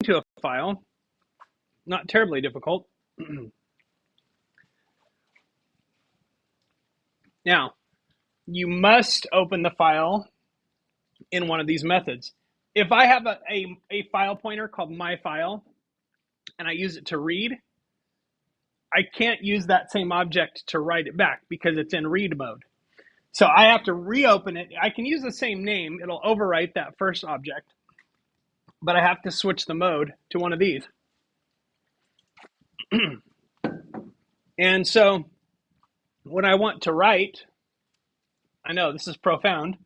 into a file, not terribly difficult. Now, you must open the file in one of these methods. If I have a file pointer called my file and I use it to read, I can't use that same object to write it back because it's in read mode. So I have to reopen it. I can use the same name. It'll overwrite that first object, but I have to switch the mode to one of these. And so when I want to write, I know this is profound.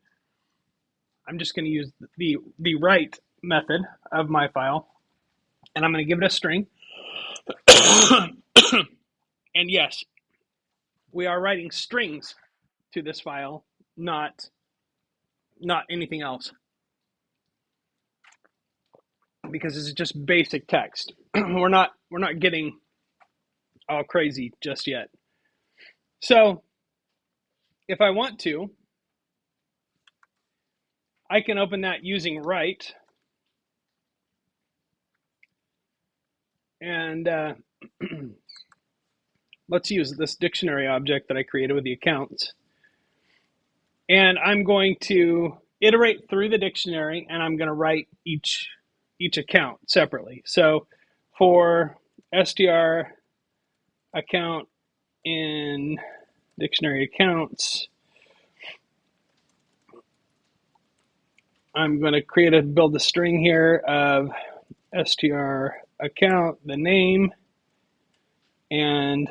I'm just going to use the write method of my file, and I'm going to give it a string. And yes, we are writing strings to this file, not anything else, because it's just basic text. We're not getting all crazy just yet. So if I want to, I can open that using write, and let's use this dictionary object that I created with the accounts. And I'm going to iterate through the dictionary, and I'm going to write each account separately. So for str account in dictionary accounts, I'm going to build a string here of str account, the name, and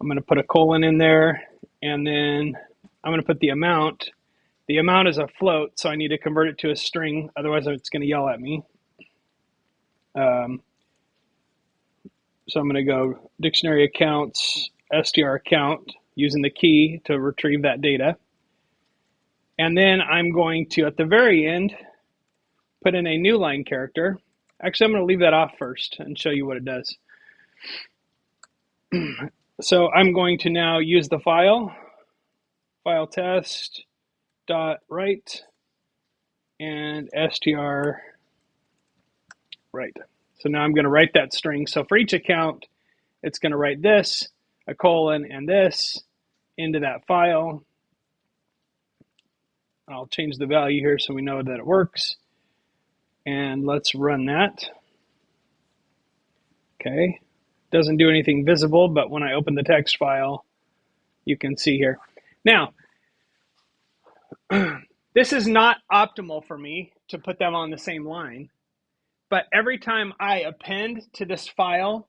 I'm going to put a colon in there, and then I'm going to put the amount. The amount is a float, so I need to convert it to a string, otherwise it's going to yell at me. So I'm going to go dictionary accounts, str account, using the key to retrieve that data. And then I'm going to, at the very end, put in a new line character. Actually, I'm going to leave that off first and show you what it does. So I'm going to now use the file test dot write and str write. So now I'm going to write that string. So for each account, it's going to write this, a colon, and this into that file. I'll change the value here so we know that it works. And let's run that. Okay. Doesn't do anything visible, but when I open the text file, you can see here. Now, this is not optimal for me to put them on the same line, but every time I append to this file,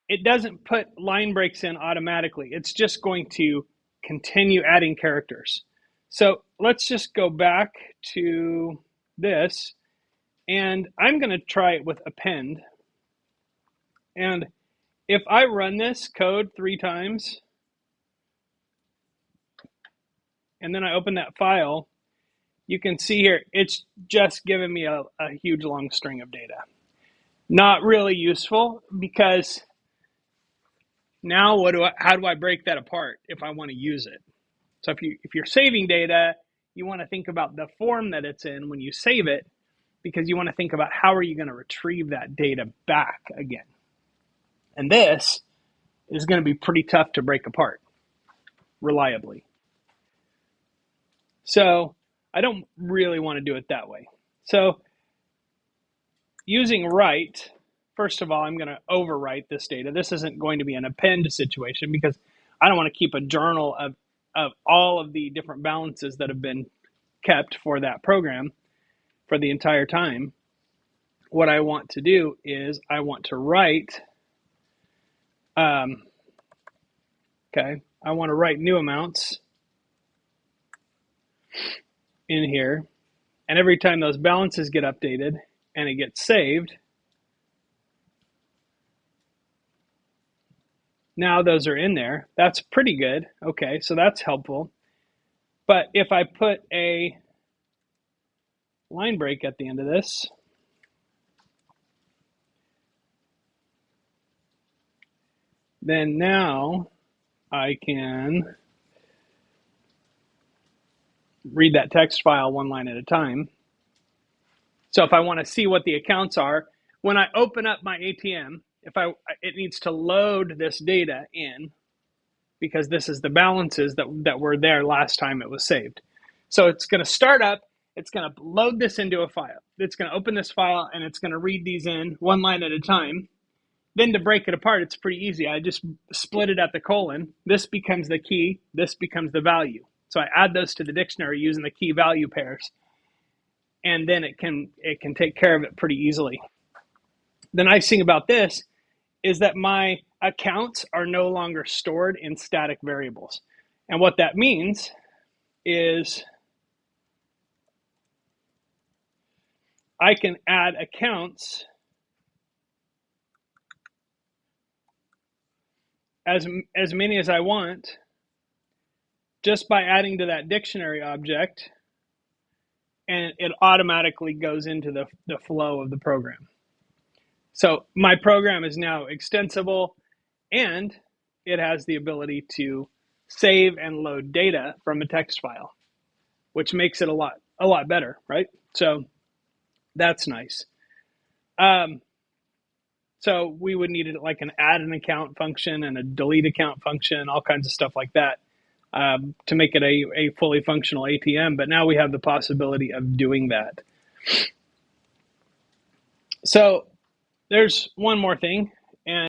it doesn't put line breaks in automatically. It's just going to continue adding characters. So let's just go back to this, and I'm going to try it with append. And if I run this code 3 times, and then I open that file, you can see here, it's just giving me a huge long string of data. Not really useful, because now how do I break that apart if I want to use it? So if you're saving data, you want to think about the form that it's in when you save it, because you want to think about how are you going to retrieve that data back again. And this is going to be pretty tough to break apart reliably. So I don't really want to do it that way. So using write, first of all, I'm going to overwrite this data. This isn't going to be an append situation, because I don't want to keep a journal of all of the different balances that have been kept for that program for the entire time. What I want to do is I want to write, I want to write new amounts in here. And every time those balances get updated and it gets saved, now those are in there. That's pretty good. Okay, so that's helpful. But if I put a line break at the end of this, then now I can read that text file one line at a time. So if I want to see what the accounts are, when I open up my ATM, it needs to load this data in because this is the balances that were there last time it was saved. So it's going to start up, it's going to load this into a file. It's going to open this file and it's going to read these in one line at a time. Then to break it apart, it's pretty easy. I just split it at the colon. This becomes the key, this becomes the value. So I add those to the dictionary using the key value pairs. And then it can take care of it pretty easily. The nice thing about this is that my accounts are no longer stored in static variables. And what that means is I can add accounts as many as I want just by adding to that dictionary object, and it automatically goes into the flow of the program. So my program is now extensible, and it has the ability to save and load data from a text file, which makes it a lot better, right? So that's nice. So we would need like an add an account function and a delete account function, all kinds of stuff like that, to make it a fully functional ATM. But now we have the possibility of doing that. So there's one more thing